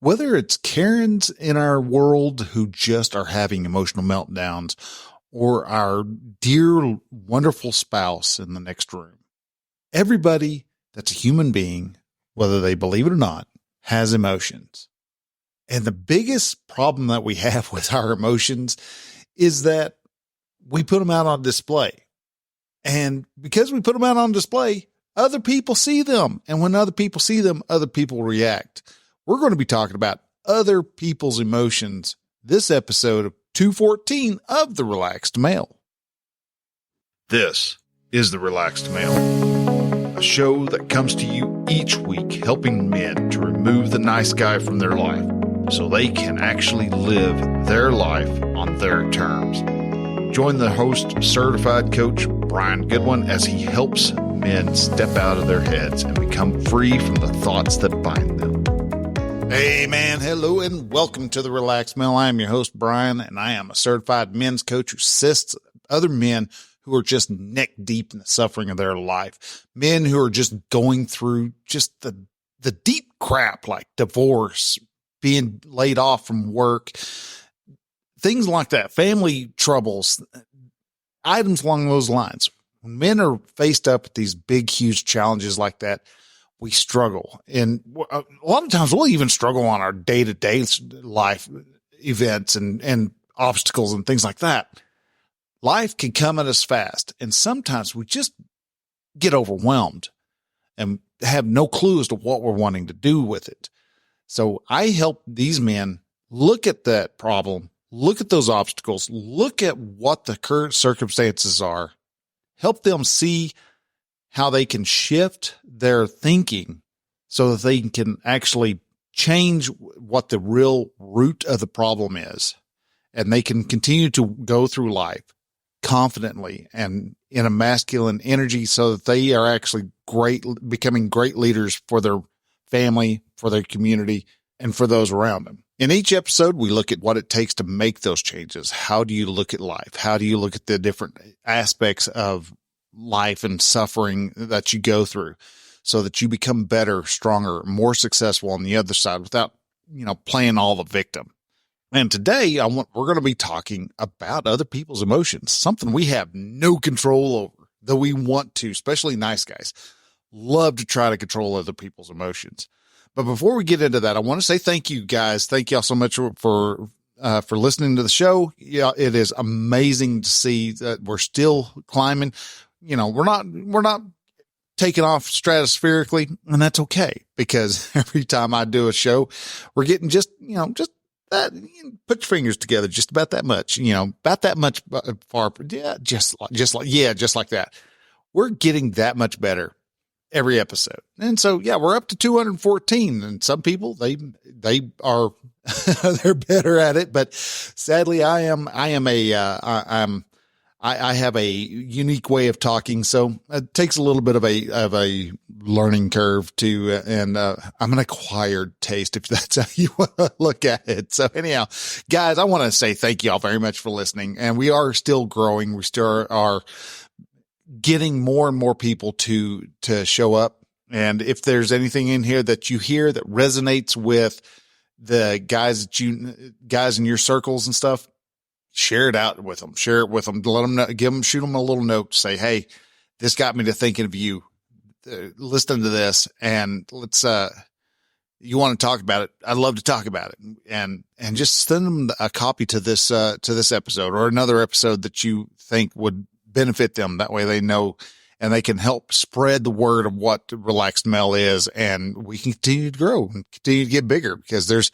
Whether it's Karens in our world who just are having emotional meltdowns, or our dear, wonderful spouse in the next room, everybody that's a human being, whether they believe it or not, has emotions. And the biggest problem that we have with our emotions is that we put them out on display. And because we put them out on display, other people see them. And when other people see them, other people react. We're going to be talking about other people's emotions this episode of 214 of The Relaxed Male. This is The Relaxed Male, a show that comes to you each week helping men to remove the nice guy from their life so they can actually live their life on their terms. Join the host, certified coach Brian Goodwin, as he helps men step out of their heads and become free from the thoughts that bind them. Hey man, hello and welcome to The Relaxed Male. I am your host Brian, and I am a certified men's coach who assists other men who are just neck deep in the suffering of their life. Men who are just going through just the deep crap like divorce, being laid off from work, things like that, family troubles, items along those lines. When men are faced up with these big, huge challenges like that, we struggle. And a lot of times we'll even struggle on our day-to-day life events and obstacles and things like that. Life can come at us fast. And sometimes we just get overwhelmed and have no clue as to what we're wanting to do with it. So I help these men look at that problem, look at those obstacles, look at what the current circumstances are, help them see how they can shift their thinking so that they can actually change what the real root of the problem is. And they can continue to go through life confidently and in a masculine energy so that they are actually becoming great leaders for their family, for their community, and for those around them. In each episode, we look at what it takes to make those changes. How do you look at life? How do you look at the different aspects of life and suffering that you go through so that you become better, stronger, more successful on the other side without, playing all the victim. And today we're going to be talking about other people's emotions, something we have no control over, though we want to, especially nice guys, love to try to control other people's emotions. But before we get into that, I want to say thank you guys. Thank y'all so much for listening to the show. Yeah, it is amazing to see that we're still climbing. We're not taking off stratospherically, and that's okay, because every time I do a show, we're getting just that, put your fingers together, just about that much, about that much far. Yeah. Just like that. We're getting that much better every episode. And so, yeah, we're up to 214, and some people, they are, they're better at it, but sadly I have a unique way of talking, so it takes a little bit of a learning curve to, and I'm an acquired taste, if that's how you want to look at it. So anyhow, guys, I want to say thank you all very much for listening, and we are still growing. We still are getting more and more people to show up. And if there's anything in here that you hear that resonates with the guys in your circles and stuff, share it out with them, share it with them, let them know, shoot them a little note, say, hey, this got me to thinking of you, listen to this, and let's, you want to talk about it. I'd love to talk about it, and just send them a copy to this episode or another episode that you think would benefit them. That way they know, and they can help spread the word of what Relaxed Male is. And we can continue to grow and continue to get bigger, because there's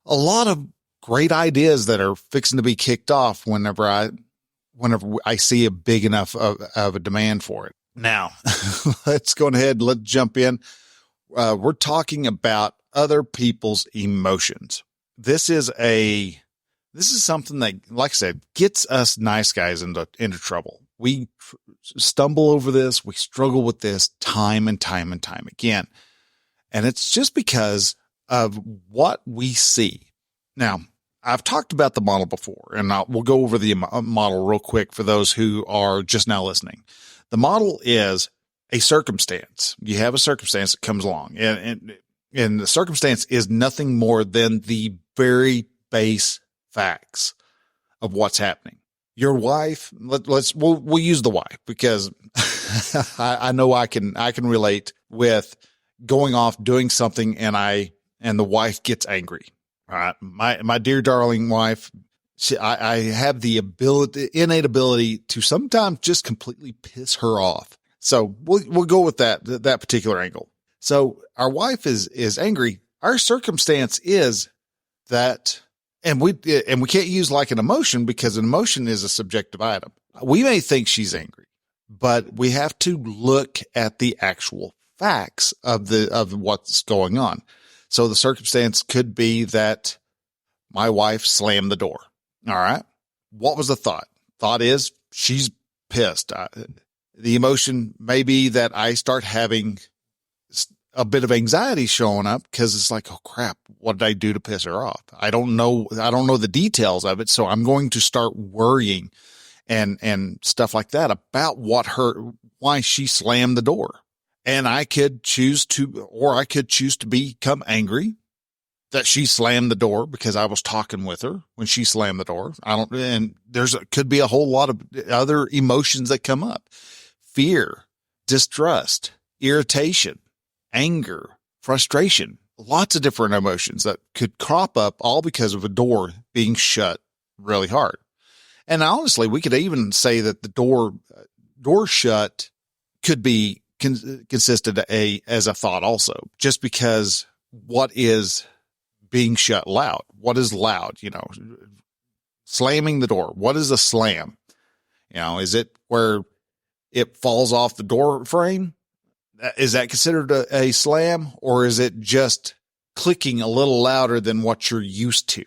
a lot of great ideas that are fixing to be kicked off whenever I see a big enough of a demand for it. Now, let's go ahead. Let's jump in. We're talking about other people's emotions. This is something that, like I said, gets us nice guys into trouble. We stumble over this. We struggle with this time and time and time again. And it's just because of what we see. Now, I've talked about the model before, and we'll go over the model real quick for those who are just now listening. The model is a circumstance. You have a circumstance that comes along, and And the circumstance is nothing more than the very base facts of what's happening. Your wife, we'll use the wife because I know I can relate with going off doing something and the wife gets angry. All right. My dear darling wife, I have the innate ability to sometimes just completely piss her off. So we'll go with that particular angle. So our wife is angry. Our circumstance is that, and we can't use like an emotion because an emotion is a subjective item. We may think she's angry, but we have to look at the actual facts of what's going on. So the circumstance could be that my wife slammed the door. All right. What was the thought? Thought is she's pissed. The emotion may be that I start having a bit of anxiety showing up because it's like, oh crap, what did I do to piss her off? I don't know the details of it. So I'm going to start worrying and stuff like that about why she slammed the door. And I could choose to become angry that she slammed the door because I was talking with her when she slammed the door. And could be a whole lot of other emotions that come up. Fear, distrust, irritation, anger, frustration, lots of different emotions that could crop up all because of a door being shut really hard. And honestly, we could even say that the door shut could be consisted as a thought also, just because what is being shut loud? What is loud? Slamming the door. What is a slam? Is it where it falls off the door frame? Is that considered a slam, or is it just clicking a little louder than what you're used to?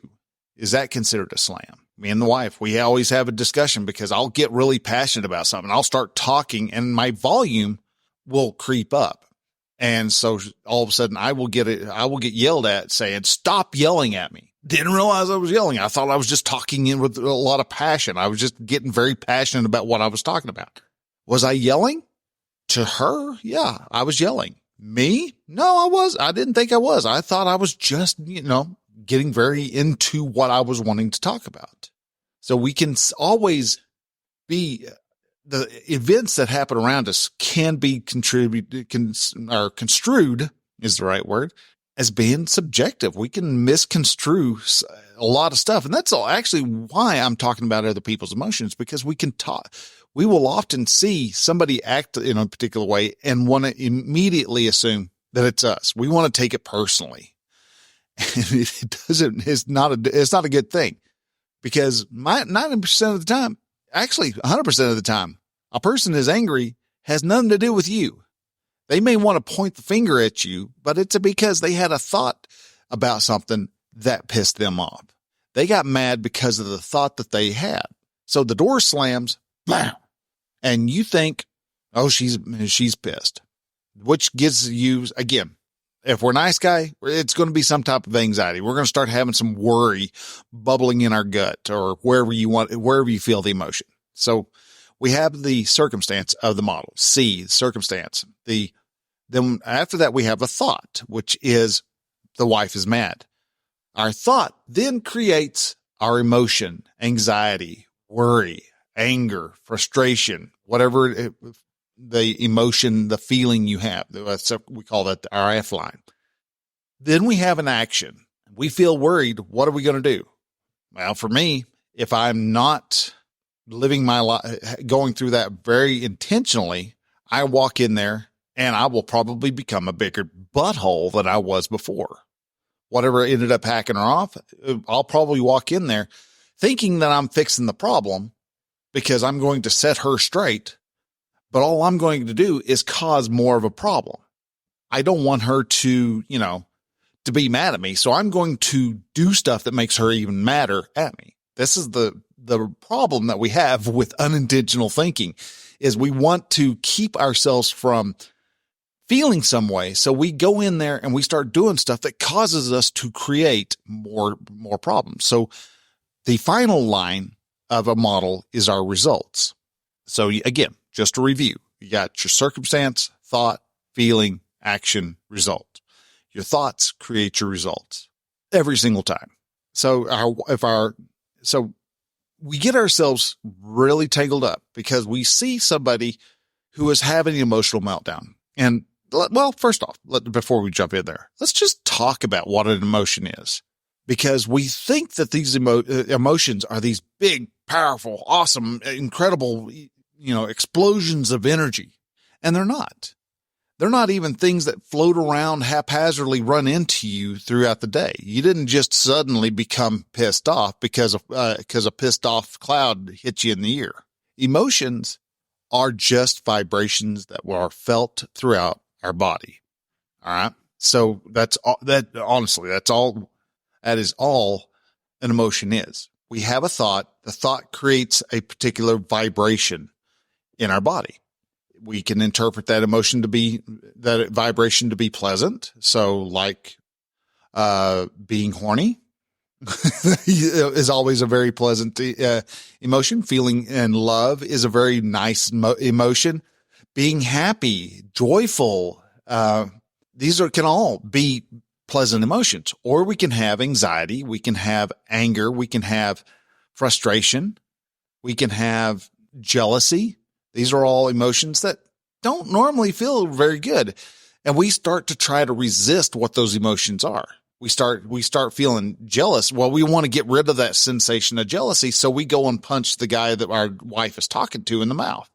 Is that considered a slam? Me and the wife, we always have a discussion because I'll get really passionate about something. I'll start talking and my volume will creep up. And so all of a sudden I will get yelled at saying, stop yelling at me. Didn't realize I was yelling. I thought I was just talking in with a lot of passion. I was just getting very passionate about what I was talking about. Was I yelling? To her? Yeah, I was yelling. Me? No, I didn't think I was. I thought I was just, getting very into what I was wanting to talk about. So we can always be, the events that happen around us can be construed is the right word, as being subjective. We can misconstrue a lot of stuff. And that's actually why I'm talking about other people's emotions, because we will often see somebody act in a particular way and want to immediately assume that it's us. We want to take it personally. And it's not a good thing, because 90% of the time, actually 100% of the time, a person is angry has nothing to do with you. They may want to point the finger at you, but it's because they had a thought about something that pissed them off. They got mad because of the thought that they had. So the door slams, bam, and you think, oh, she's pissed, which gives you, again, if we're a nice guy, it's going to be some type of anxiety. We're going to start having some worry bubbling in our gut or wherever you feel the emotion. So we have the circumstance of the model. C, circumstance. Then after that, we have a thought, which is the wife is mad. Our thought then creates our emotion, anxiety, worry, anger, frustration, whatever the emotion, the feeling you have. We call that our F line. Then we have an action. We feel worried. What are we going to do? Well, for me, if I'm not living my life, going through that very intentionally, I walk in there and I will probably become a bigger butthole than I was before. Whatever ended up hacking her off, I'll probably walk in there thinking that I'm fixing the problem because I'm going to set her straight. But all I'm going to do is cause more of a problem. I don't want her to be mad at me. So I'm going to do stuff that makes her even madder at me. This is the problem that we have with unintentional thinking, is we want to keep ourselves from feeling some way. So we go in there and we start doing stuff that causes us to create more problems. So the final line of a model is our results. So again, just to review, you got your circumstance, thought, feeling, action, result. Your thoughts create your results every single time. So we get ourselves really tangled up because we see somebody who is having an emotional meltdown. And well, first off, before we jump in there, let's just talk about what an emotion is, because we think that these emotions are these big, powerful, awesome, incredible, explosions of energy. And they're not. They're not even things that float around haphazardly, run into you throughout the day. You didn't just suddenly become pissed off because a pissed off cloud hit you in the ear. Emotions are just vibrations that are felt throughout our body. All right. So that's all that is all an emotion is. We have a thought. The thought creates a particular vibration in our body. We can interpret that vibration to be pleasant. So like, being horny is always a very pleasant, emotion. Feeling and love is a very nice emotion. Being happy, joyful, can all be pleasant emotions. Or we can have anxiety. We can have anger. We can have frustration. We can have jealousy. These are all emotions that don't normally feel very good. And we start to try to resist what those emotions are. We start feeling jealous. Well, we want to get rid of that sensation of jealousy. So we go and punch the guy that our wife is talking to in the mouth.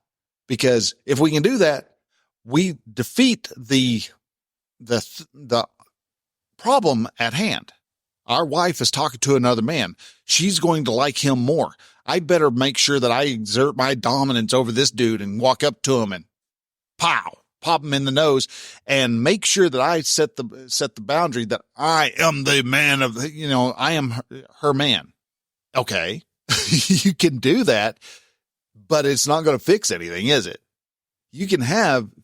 Because if we can do that, we defeat the problem at hand. Our wife is talking to another man. She's going to like him more. I better make sure that I exert my dominance over this dude and walk up to him and pop him in the nose and make sure that I set the boundary that I am the man of, I am her man. Okay. You can do that, but it's not going to fix anything, is it? You can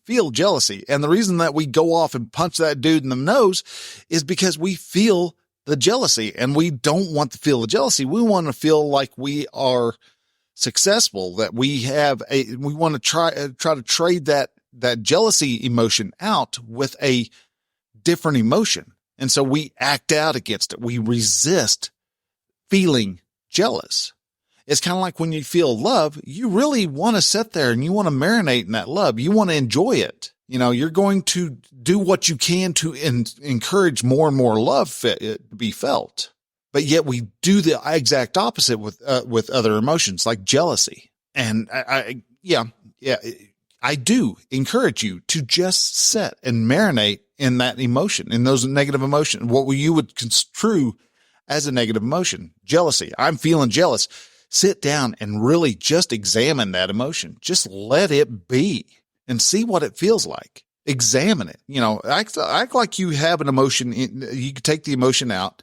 feel jealousy. And the reason that we go off and punch that dude in the nose is because we feel the jealousy, and we don't want to feel the jealousy. We want to feel like we are successful, that we want to try to trade that jealousy emotion out with a different emotion. And so we act out against it. We resist feeling jealous. It's kind of like when you feel love, you really want to sit there and you want to marinate in that love. You want to enjoy it. You're going to do what you can to encourage more and more love to be felt. But yet we do the exact opposite with other emotions like jealousy. And I do encourage you to just sit and marinate in that emotion, in those negative emotions, what you would construe as a negative emotion. Jealousy. I'm feeling jealous. Sit down and really just examine that emotion. Just let it be and see what it feels like. Examine it. Act like you have an emotion. You can take the emotion out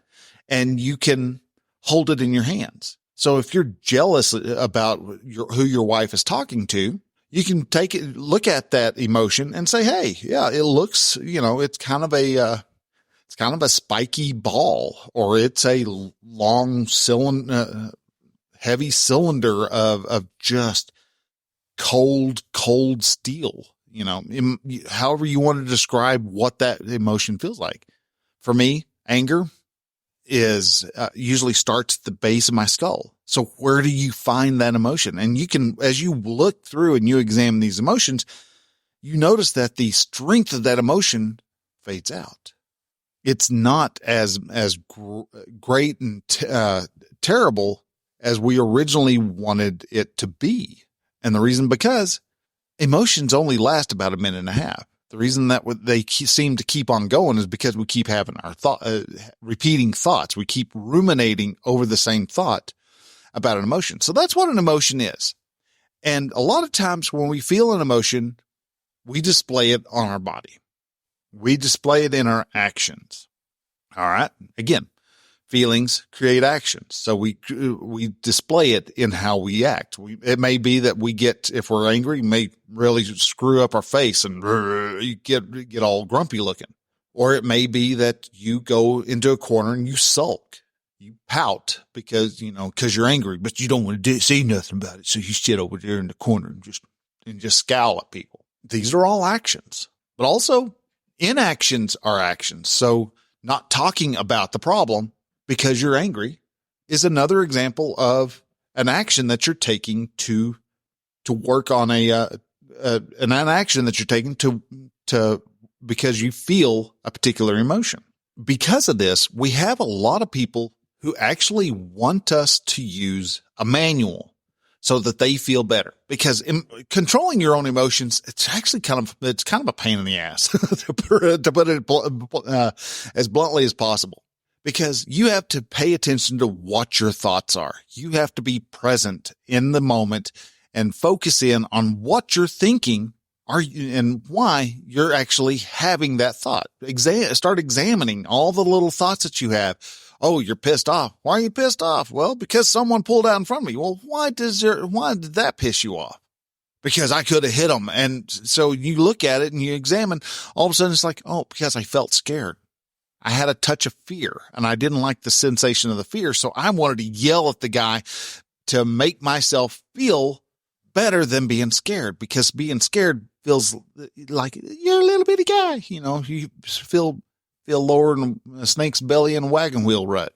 and you can hold it in your hands. So if you're jealous about who your wife is talking to, you can look at that emotion and say, hey, yeah, it looks, it's kind of a spiky ball, or it's a long cylinder, heavy cylinder of just cold steel, however you want to describe what that emotion feels like. For me, anger is usually starts at the base of my skull. So where do you find that emotion? And you can, as you look through and you examine these emotions, you notice that the strength of that emotion fades out. It's not as great and terrible as we originally wanted it to be. And the reason, because emotions only last about a minute and a half. The reason that they seem to keep on going is because we keep having our repeating thoughts. We keep ruminating over the same thought about an emotion. So that's what an emotion is. And a lot of times when we feel an emotion, we display it on our body. We display it in our actions. All right. Again, feelings create actions. So we display it in how we act. It may be that if we're angry, we may really screw up our face and you get all grumpy looking. Or it may be that you go into a corner and you sulk. You pout because you're angry, but you don't want to say nothing about it. So you sit over there in the corner and just scowl at people. These are all actions, but also Inactions are actions. So not talking about the problem because you're angry is another example of an action that you're taking to work on an action that you're taking to because you feel a particular emotion. Because of this, we have a lot of people who actually want us to use a manual so that they feel better, because controlling your own emotions, it's actually kind of a pain in the ass to put it as bluntly as possible, because you have to pay attention to what your thoughts are. You have to be present in the moment and focus in on what you're thinking and why you're actually having that thought. Start examining all the little thoughts that you have. Oh, you're pissed off. Why are you pissed off? Well, because someone pulled out in front of me. Well, why did that piss you off? Because I could have hit them. And so you look at it and you examine. All of a sudden it's like, oh, because I felt scared. I had a touch of fear and I didn't like the sensation of the fear. So I wanted to yell at the guy to make myself feel better than being scared, because being scared feels like you're a little bitty guy. You feel lower than a snake's belly in a wagon wheel rut,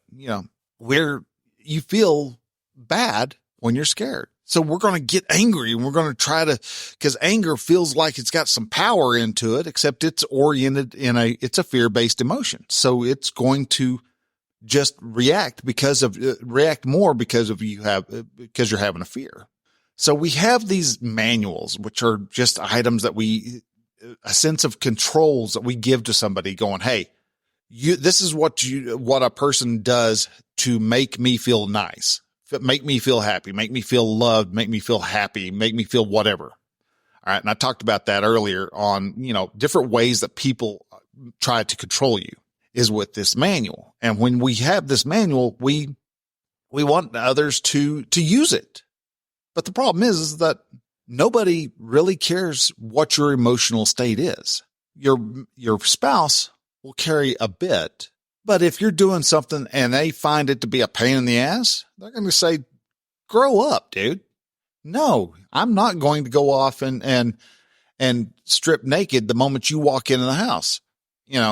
where you feel bad when you're scared. So we're going to get angry and we're going to try to, because anger feels like it's got some power into it, except it's oriented it's a fear-based emotion. So it's going to just react more because you're having a fear. So we have these manuals, which are just items that a sense of controls that we give to somebody going, hey, this is what a person does to make me feel nice, make me feel happy, make me feel loved, make me feel happy, make me feel whatever. All right. And I talked about that earlier on, different ways that people try to control you is with this manual. And when we have this manual, we want others to use it. But the problem is that nobody really cares what your emotional state is. Your spouse will carry a bit, but if you're doing something and they find it to be a pain in the ass, they're going to say, grow up, dude. No, I'm not going to go off and strip naked the moment you walk into the house.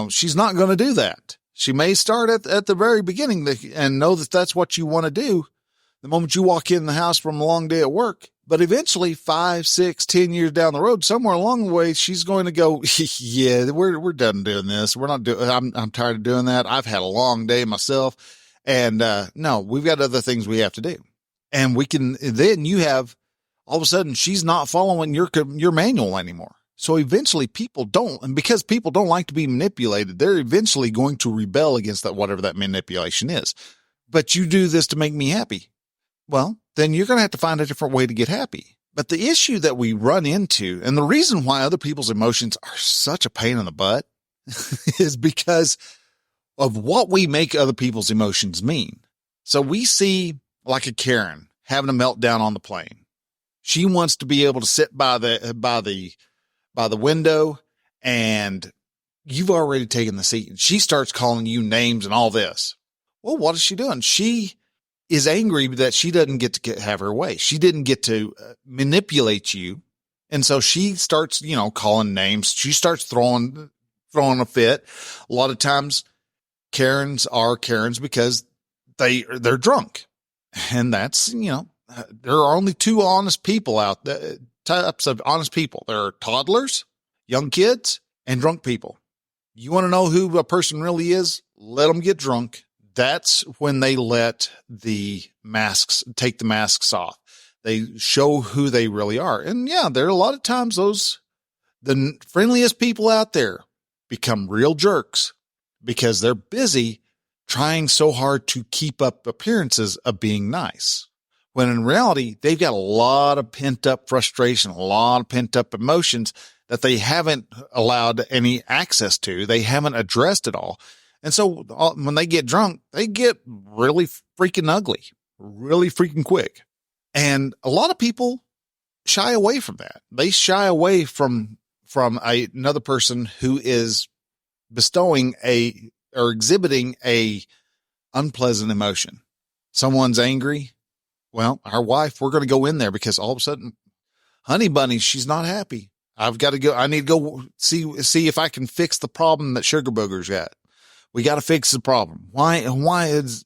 She's not going to do that. She may start at the very beginning and know that that's what you want to do the moment you walk in the house from a long day at work. But eventually 5, 6, 10 years down the road, somewhere along the way, she's going to go, yeah, we're done doing this. We're not doing, I'm tired of doing that. I've had a long day myself. And, no, we've got other things we have to do. And then you have, all of a sudden, she's not following your manual anymore. So eventually and because people don't like to be manipulated, they're eventually going to rebel against that, whatever that manipulation is. But you do this to make me happy. Well, then you're going to have to find a different way to get happy. But the issue that we run into, and the reason why other people's emotions are such a pain in the butt is because of what we make other people's emotions mean. So we see like a Karen having a meltdown on the plane. She wants to be able to sit by the window, and you've already taken the seat, and she starts calling you names and all this. Well, what is she doing? She is angry that she doesn't get to have her way. She didn't get to manipulate you. And so she starts, calling names. She starts throwing a fit. A lot of times Karens are Karens because they're drunk. And that's, there are only two honest people out there, types of honest people. There are toddlers, young kids, and drunk people. You want to know who a person really is? Let them get drunk. That's when they let take the masks off. They show who they really are. And yeah, there are a lot of times the friendliest people out there become real jerks because they're busy trying so hard to keep up appearances of being nice. When in reality, they've got a lot of pent up frustration, a lot of pent up emotions that they haven't allowed any access to. They haven't addressed it all. And so when they get drunk, they get really freaking ugly, really freaking quick. And a lot of people shy away from that. They shy away from another person who is bestowing or exhibiting a unpleasant emotion. Someone's angry. Well, our wife, we're going to go in there because all of a sudden, Honey Bunny, she's not happy. I've got to go. I need to go see if I can fix the problem that Sugar Booger's got. We got to fix the problem. Why is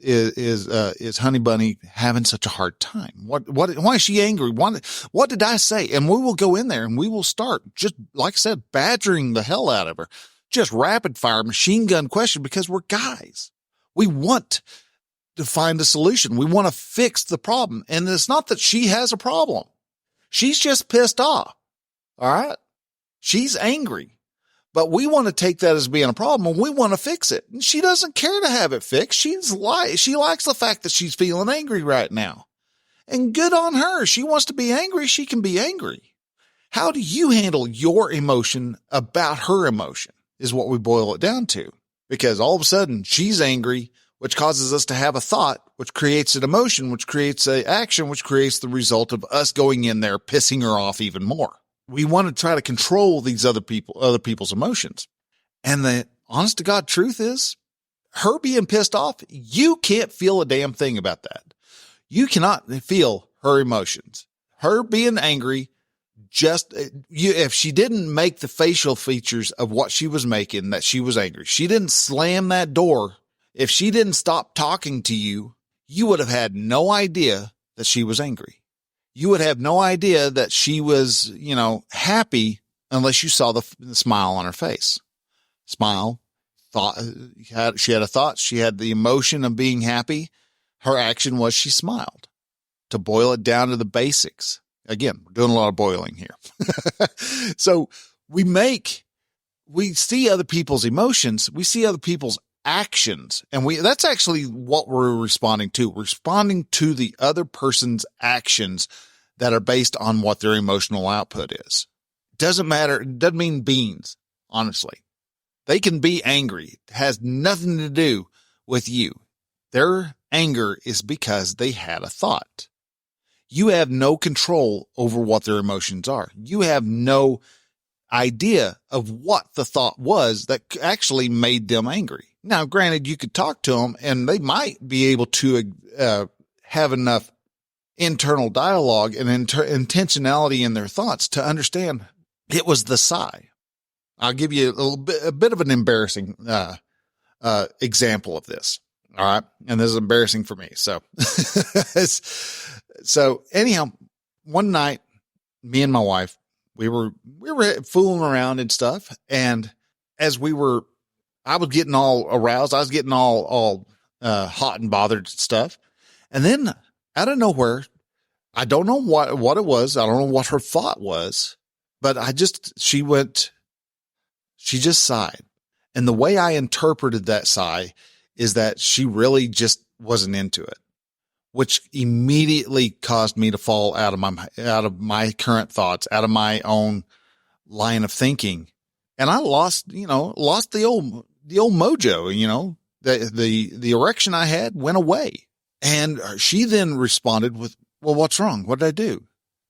Honey Bunny having such a hard time? Why is she angry? What did I say? And we will go in there and we will start, just like I said, badgering the hell out of her. Just rapid fire machine gun question, because we're guys. We want to find a solution. We want to fix the problem. And it's not that she has a problem. She's just pissed off. All right. She's angry. But we want to take that as being a problem and we want to fix it. And she doesn't care to have it fixed. She likes the fact that she's feeling angry right now. And good on her. She wants to be angry. She can be angry. How do you handle your emotion about her emotion is what we boil it down to. Because all of a sudden she's angry, which causes us to have a thought, which creates an emotion, which creates an action, which creates the result of us going in there, pissing her off even more. We want to try to control these other people's emotions. And the honest to God truth is, her being pissed off, you can't feel a damn thing about that. You cannot feel her emotions. Her being angry, if she didn't make the facial features of what she was making, that she was angry, she didn't slam that door. If she didn't stop talking to you, you would have had no idea that she was angry. You would have no idea that she was, happy unless you saw the smile on her face. Smile, thought, she had a thought. She had the emotion of being happy. Her action was she smiled. To boil it down to the basics. Again, we're doing a lot of boiling here. So we see other people's emotions. We see other people's actions. And that's actually what we're responding to. We're responding to the other person's actions that are based on what their emotional output is. Doesn't matter. It doesn't mean beans, honestly. They can be angry. It has nothing to do with you. Their anger is because they had a thought. You have no control over what their emotions are. You have no idea of what the thought was that actually made them angry. Now, granted, you could talk to them and they might be able to have enough internal dialogue and intentionality in their thoughts to understand it was the sigh. I'll give you a bit of an embarrassing example of this. All right. And this is embarrassing for me. So, so anyhow, one night, me and my wife, we were fooling around and stuff. And as I was getting all aroused. I was getting all hot and bothered and stuff. And then out of nowhere, I don't know what it was. I don't know what her thought was, but she just sighed. And the way I interpreted that sigh is that she really just wasn't into it, which immediately caused me to fall out of my current thoughts, out of my own line of thinking. And I lost the old mojo, the erection I had went away. And she then responded with, well, what's wrong? What did I do?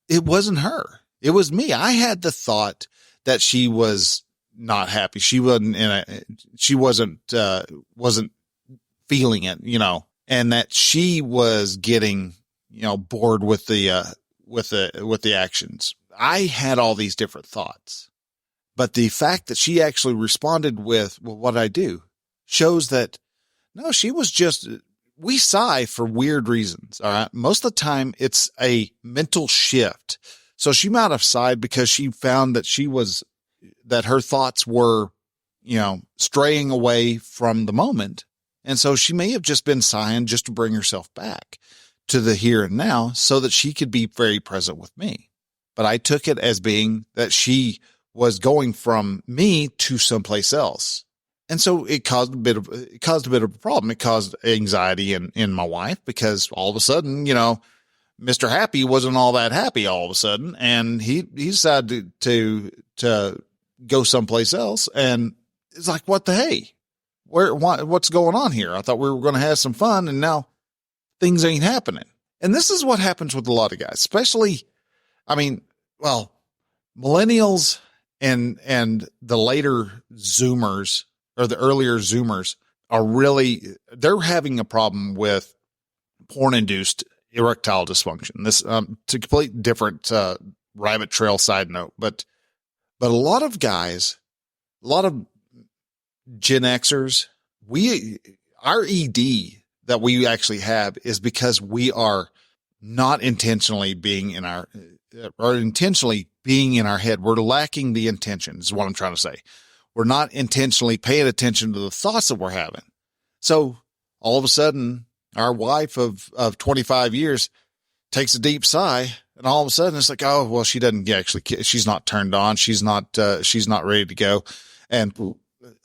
It wasn't her. It was me. I had the thought that she was not happy. She wasn't feeling it, and that she was getting, bored with the actions. I had all these different thoughts, but the fact that she actually responded with, well, what did I do, shows that no, she was just, we sigh for weird reasons. All right. Most of the time it's a mental shift. So she might have sighed because she found that her thoughts were, straying away from the moment. And so she may have just been sighing just to bring herself back to the here and now so that she could be very present with me. But I took it as being that she was going from me to someplace else. And so it caused a bit of a problem. It caused anxiety in my wife because all of a sudden, Mr. Happy wasn't all that happy all of a sudden. And he decided to go someplace else. And it's like, what the hey? What's going on here? I thought we were going to have some fun and now things ain't happening. And this is what happens with a lot of guys, especially, millennials and the later Zoomers or the earlier Zoomers they're having a problem with porn-induced erectile dysfunction. This, it's a complete different, rabbit trail side note, but But a lot of guys, a lot of Gen Xers, our ED that we actually have is because we are not intentionally being in our head. We're lacking the intention is what I'm trying to say. We're not intentionally paying attention to the thoughts that we're having. So all of a sudden our wife of 25 years takes a deep sigh, and all of a sudden it's like, oh, well, she doesn't actually, she's not turned on. She's not ready to go. And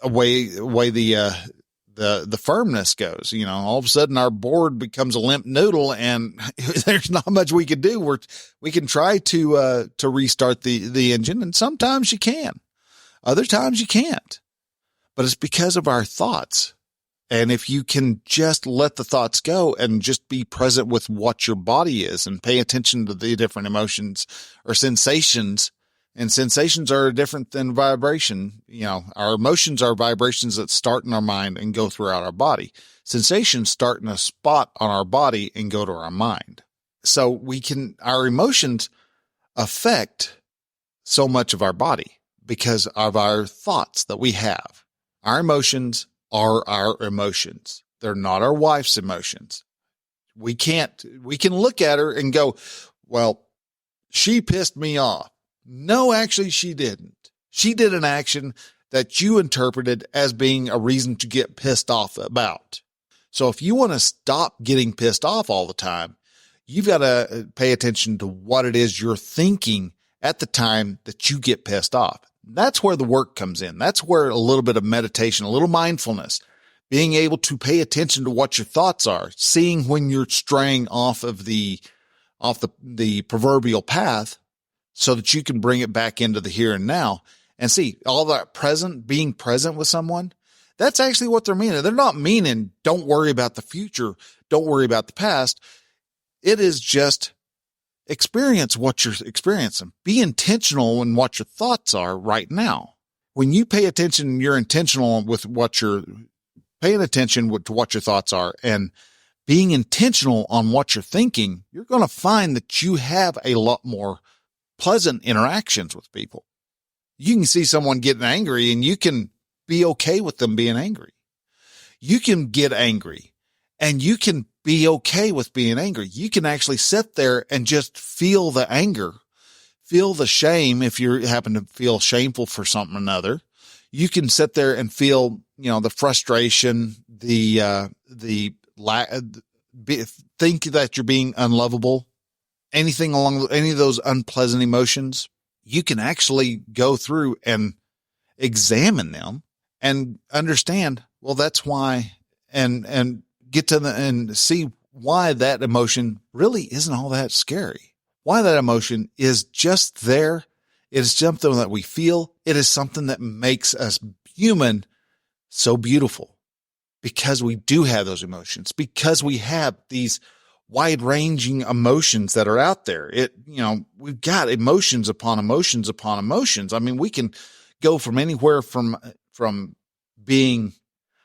away the firmness goes, all of a sudden our board becomes a limp noodle, and there's not much we can do. We can try to restart the engine, and sometimes you can, other times you can't, but it's because of our thoughts. And if you can just let the thoughts go and just be present with what your body is and pay attention to the different emotions or sensations, and sensations are different than vibration. Our emotions are vibrations that start in our mind and go throughout our body. Sensations start in a spot on our body and go to our mind. So our emotions affect so much of our body because of our thoughts that we have. Our emotions are our emotions. They're not our wife's emotions. We can look at her and go, well, she pissed me off. No, actually she didn't. She did an action that you interpreted as being a reason to get pissed off about. So if you want to stop getting pissed off all the time, you've got to pay attention to what it is you're thinking at the time that you get pissed off. That's where the work comes in. That's where a little bit of meditation, a little mindfulness, being able to pay attention to what your thoughts are, seeing when you're straying off the proverbial path so that you can bring it back into the here and now and see all that being present with someone. That's actually what they're meaning. They're not meaning don't worry about the future. Don't worry about the past. It is just experience what you're experiencing. Be intentional in what your thoughts are right now. When you pay attention, you're intentional with what you're paying attention to what your thoughts are and being intentional on what you're thinking, you're going to find that you have a lot more pleasant interactions with people. You can see someone getting angry and you can be okay with them being angry. You can get angry and you can be okay with being angry. You can actually sit there and just feel the anger, feel the shame. If you happen to feel shameful for something or another, you can sit there and feel, the frustration, think that you're being unlovable, anything along any of those unpleasant emotions. You can actually go through and examine them and understand, well, that's why, and get to and see why that emotion really isn't all that scary. Why that emotion is just there. It is something that we feel. It is something that makes us human so beautiful because we do have those emotions, because we have these wide ranging emotions that are out there. We've got emotions upon emotions upon emotions. I mean, we can go from anywhere from being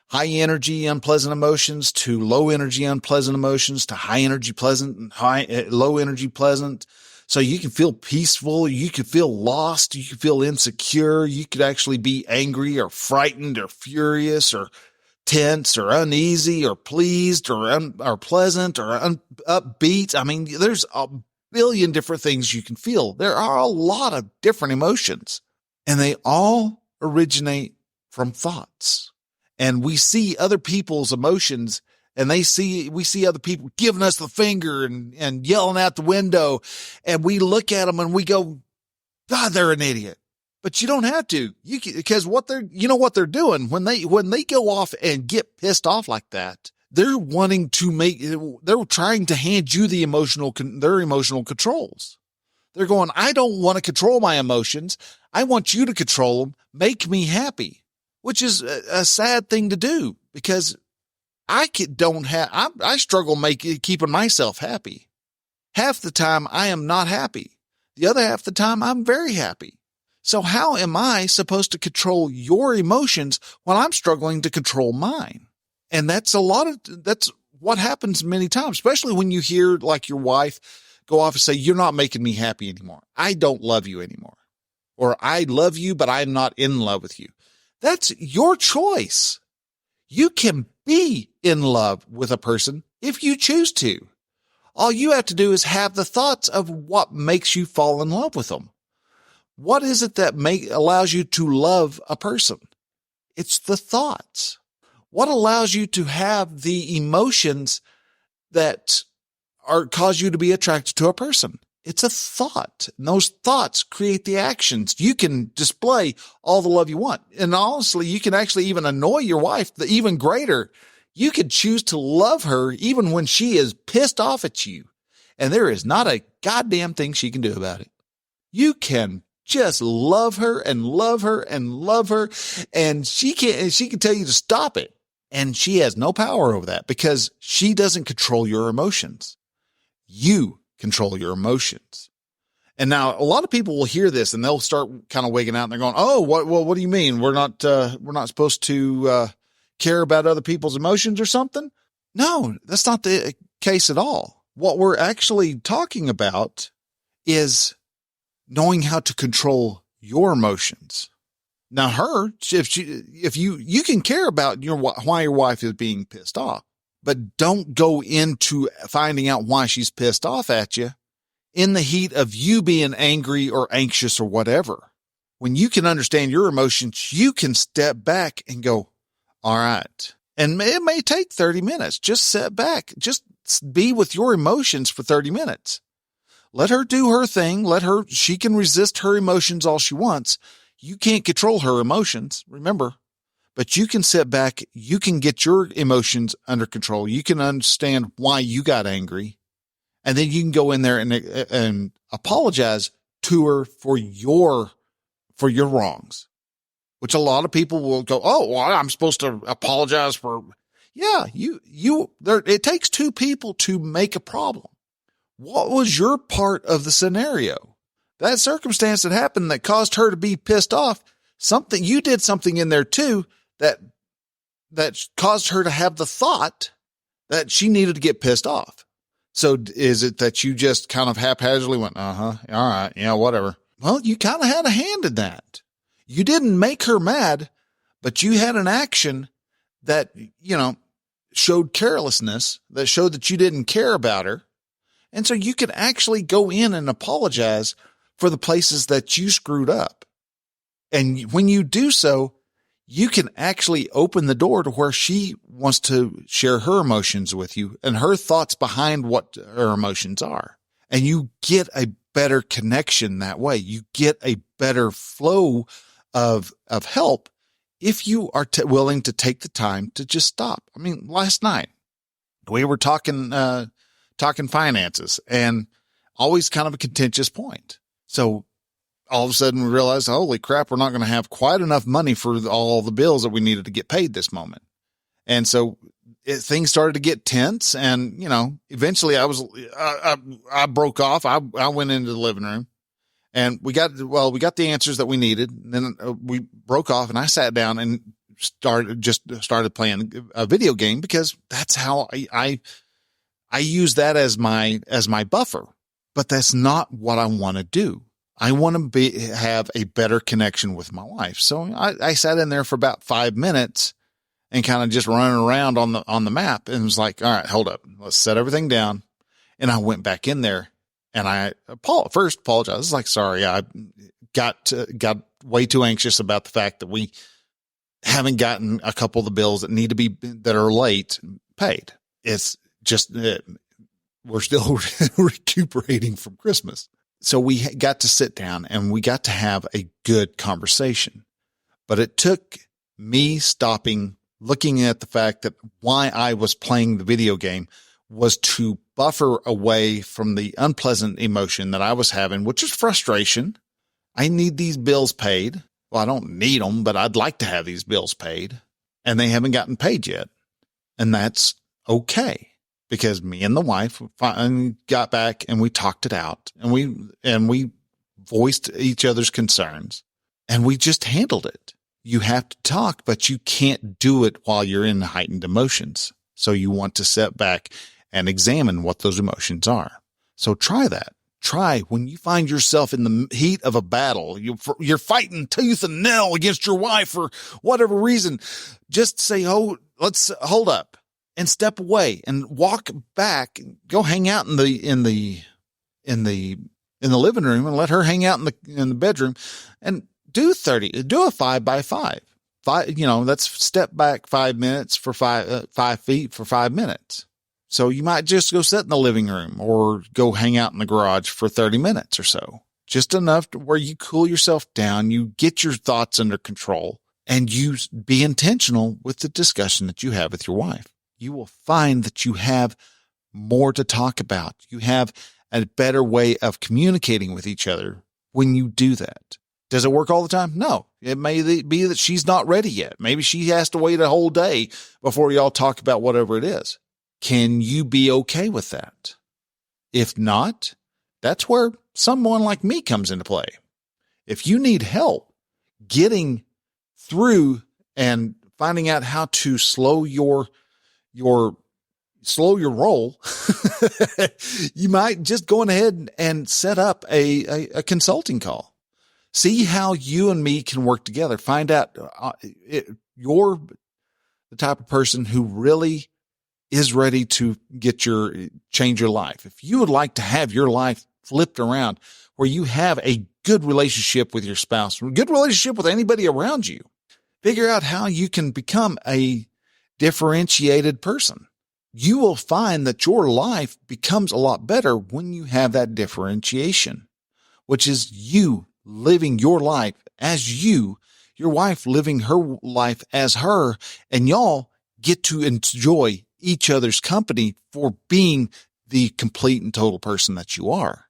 high energy, unpleasant emotions to low energy, unpleasant emotions to high energy, pleasant and low energy, pleasant. So you can feel peaceful. You could feel lost. You could feel insecure. You could actually be angry or frightened or furious or tense or uneasy or pleased or pleasant or upbeat. I mean, there's a billion different things you can feel. There are a lot of different emotions, and they all originate from thoughts. And we see other people's emotions, and we see other people giving us the finger and yelling out the window, and we look at them and we go, God, they're an idiot. But you don't have to, because what they're doing when they go off and get pissed off like that, they're trying to hand you their emotional controls. They're going, I don't want to control my emotions. I want you to control them. Make me happy, which is a sad thing to do because I struggle keeping myself happy. Half the time I am not happy. The other half the time I'm very happy. So how am I supposed to control your emotions when I'm struggling to control mine? And that's what happens many times, especially when you hear like your wife go off and say, you're not making me happy anymore. I don't love you anymore. or I love you, but I'm not in love with you. That's your choice. You can be in love with a person if you choose to. All you have to do is have the thoughts of what makes you fall in love with them. What is it that allows you to love a person? It's the thoughts. What allows you to have the emotions that cause you to be attracted to a person? It's a thought. And those thoughts create the actions. You can display all the love you want. And honestly, you can actually even annoy your wife, even greater. You could choose to love her even when she is pissed off at you. And there is not a goddamn thing she can do about it. You can just love her and love her and love her. And she can tell you to stop it. And she has no power over that because she doesn't control your emotions. You control your emotions. And now a lot of people will hear this and they'll start kind of wigging out and they're going, oh, what do you mean? We're not supposed to, care about other people's emotions or something? No, that's not the case at all. What we're actually talking about is knowing how to control your emotions. Now if you can care about why your wife is being pissed off, but don't go into finding out why she's pissed off at you in the heat of you being angry or anxious or whatever. When you can understand your emotions, you can step back and go, all right. And it may take 30 minutes. Just sit back. Just be with your emotions for 30 minutes. Let her do her thing. She can resist her emotions all she wants. You can't control her emotions, remember, but you can sit back. You can get your emotions under control. You can understand why you got angry. And then you can go in there and apologize to her for your wrongs, which a lot of people will go, oh, well, I'm supposed to apologize for. Yeah, it takes two people to make a problem. What was your part of the scenario? That circumstance that happened that caused her to be pissed off, you did something in there too that caused her to have the thought that she needed to get pissed off. So is it that you just kind of haphazardly went, all right, yeah, whatever. Well, you kind of had a hand in that. You didn't make her mad, but you had an action that, showed carelessness, that showed that you didn't care about her. And so you could actually go in and apologize for the places that you screwed up. And when you do so, you can actually open the door to where she wants to share her emotions with you and her thoughts behind what her emotions are. And you get a better connection that way. You get a better flow of help if you are willing to take the time to just stop. I mean, last night we were talking finances, and always kind of a contentious point. So all of a sudden we realized, holy crap, we're not going to have quite enough money for all the bills that we needed to get paid this moment. And so things started to get tense, and, eventually I broke off. I went into the living room, and we got the answers that we needed. And then we broke off, and I sat down and started playing a video game, because that's how I use that as my buffer. But that's not what I want to do. I want to have a better connection with my wife. So I sat in there for about 5 minutes and kind of just running around on the map, and was like, all right, hold up. Let's set everything down. And I went back in there, and I first apologized. It's like, sorry, I got way too anxious about the fact that we haven't gotten a couple of the bills that are late paid. It's just, we're still recuperating from Christmas. So we got to sit down and we got to have a good conversation, but it took me stopping, looking at the fact that why I was playing the video game was to buffer away from the unpleasant emotion that I was having, which is frustration. I need these bills paid. Well, I don't need them, but I'd like to have these bills paid, and they haven't gotten paid yet. And that's okay, because me and the wife finally got back and we talked it out, and we voiced each other's concerns, and we just handled it. You have to talk, but you can't do it while you're in heightened emotions. So you want to sit back and examine what those emotions are. So try that. Try when you find yourself in the heat of a battle, you're fighting tooth and nail against your wife for whatever reason. Just say, "Oh, let's hold up," and step away and walk back. Go hang out in the living room and let her hang out in the bedroom, and do a 5x5. That's step back 5 minutes for 5 feet for 5 minutes. So you might just go sit in the living room or go hang out in the garage for 30 minutes or so. Just enough to where you cool yourself down, you get your thoughts under control, and you be intentional with the discussion that you have with your wife. You will find that you have more to talk about. You have a better way of communicating with each other when you do that. Does it work all the time? No. It may be that she's not ready yet. Maybe she has to wait a whole day before y'all talk about whatever it is. Can you be okay with that? If not, that's where someone like me comes into play. If you need help getting through and finding out how to slow your roll, you might just go ahead and set up a consulting call. See how you and me can work together. Find out you're the type of person who really is ready to change your life. If you would like to have your life flipped around where you have a good relationship with your spouse, a good relationship with anybody around you, figure out how you can become a differentiated person. You will find that your life becomes a lot better when you have that differentiation, which is you living your life as you, your wife living her life as her, and y'all get to enjoy each other's company for being the complete and total person that you are.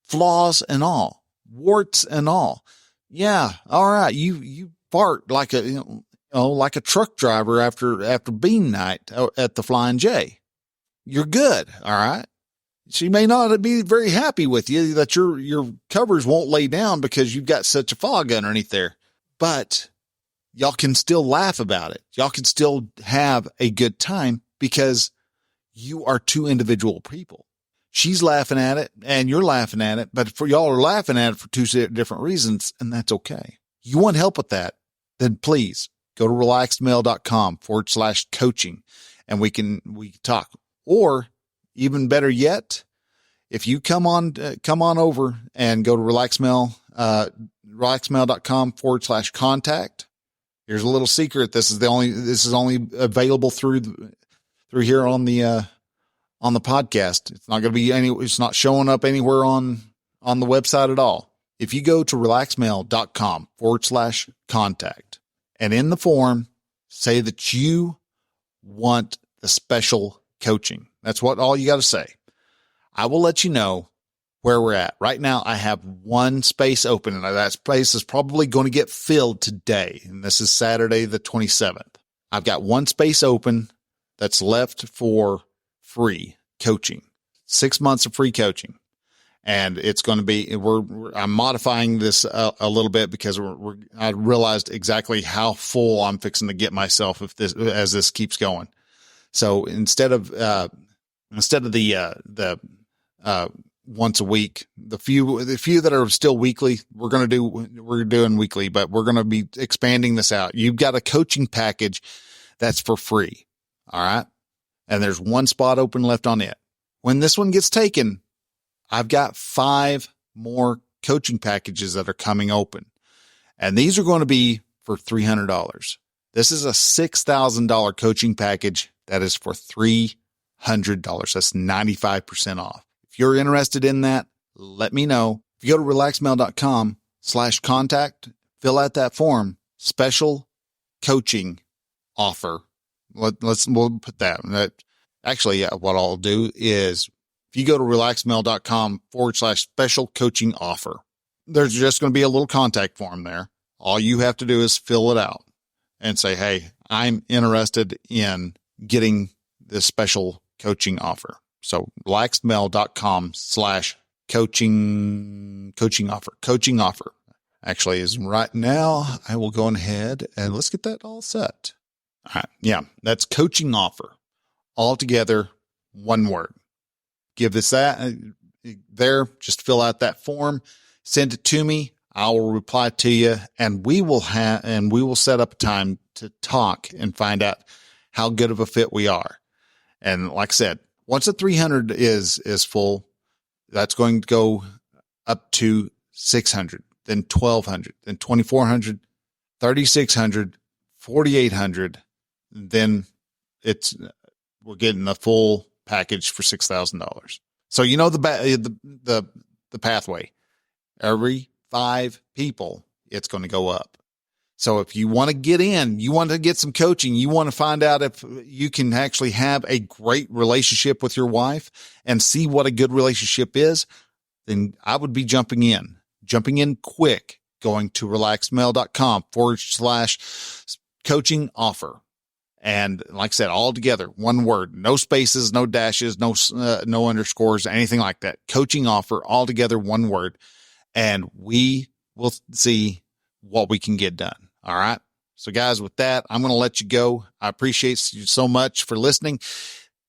Flaws and all, warts and all. Yeah. All right. You fart like like a truck driver after bean night at the Flying J. You're good. All right. She may not be very happy with you that your covers won't lay down because you've got such a fog underneath there, but y'all can still laugh about it. Y'all can still have a good time because you are two individual people. She's laughing at it and you're laughing at it, but for y'all are laughing at it for two different reasons, and that's okay. You want help with that? Then please go to relaxedmale.com/coaching and we can talk. Or even better yet, if you come on over and go to relaxedmale.com/contact. Here's a little secret. This is only available through here on the podcast. It's not going to be it's not showing up anywhere on the website at all. If you go to relaxedmale.com/contact and in the form say that you want the special coaching. That's all you got to say. I will let you know where we're at. Right now, I have one space open, and that space is probably going to get filled today. And this is Saturday, the 27th. I've got one space open that's left for free coaching, 6 months of free coaching. And it's going to be, I'm modifying this a little bit because I realized exactly how full I'm fixing to get myself as this keeps going. So instead of the once a week, the few that are still weekly, we're doing weekly, but we're going to be expanding this out. You've got a coaching package that's for free. All right. And there's one spot open left on it. When this one gets taken, I've got 5 more coaching packages that are coming open, and these are going to be for $300. This is a $6,000 coaching package that is for $300. That's 95% off. If you're interested in that, let me know. If you go to relaxedmale.com/contact, fill out that form, special coaching offer. We'll put that. Actually, what I'll do is if you go to relaxedmale.com/special coaching offer, there's just going to be a little contact form there. All you have to do is fill it out and say, hey, I'm interested in getting this special coaching offer. So relaxedmale.com/coaching offer actually is right now. I will go ahead and let's get that all set. All right. Yeah. That's coaching offer all together. One word. Give this that. there. Just fill out that form, send it to me. I will reply to you, and we will set up a time to talk and find out how good of a fit we are. And like I said, once the 300 is full, that's going to go up to 600, then 1200, then 2400, 3600, 4800. Then we're getting the full package for $6,000. So you know the pathway. Every 5 people, it's going to go up. So if you want to get in, you want to get some coaching, you want to find out if you can actually have a great relationship with your wife and see what a good relationship is, then I would be jumping in quick, going to relaxedmale.com/coaching offer. And like I said, all together, one word, no spaces, no dashes, no underscores, anything like that. Coaching offer, all together, one word. And we will see what we can get done. All right. So guys, with that, I'm going to let you go. I appreciate you so much for listening.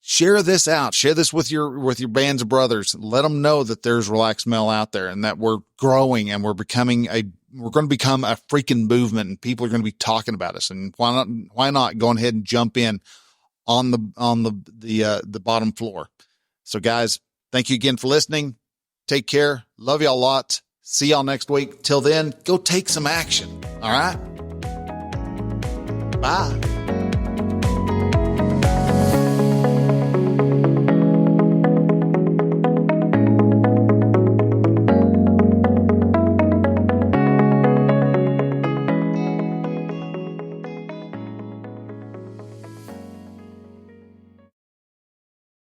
Share this out. Share this with your bands of brothers. Let them know that there's Relaxed Male out there and that we're growing and we're going to become a freaking movement, and people are going to be talking about us. And why not go ahead and jump in on the bottom floor. So guys, thank you again for listening. Take care. Love y'all a lot. See y'all next week. Till then, go take some action. All right. Bye.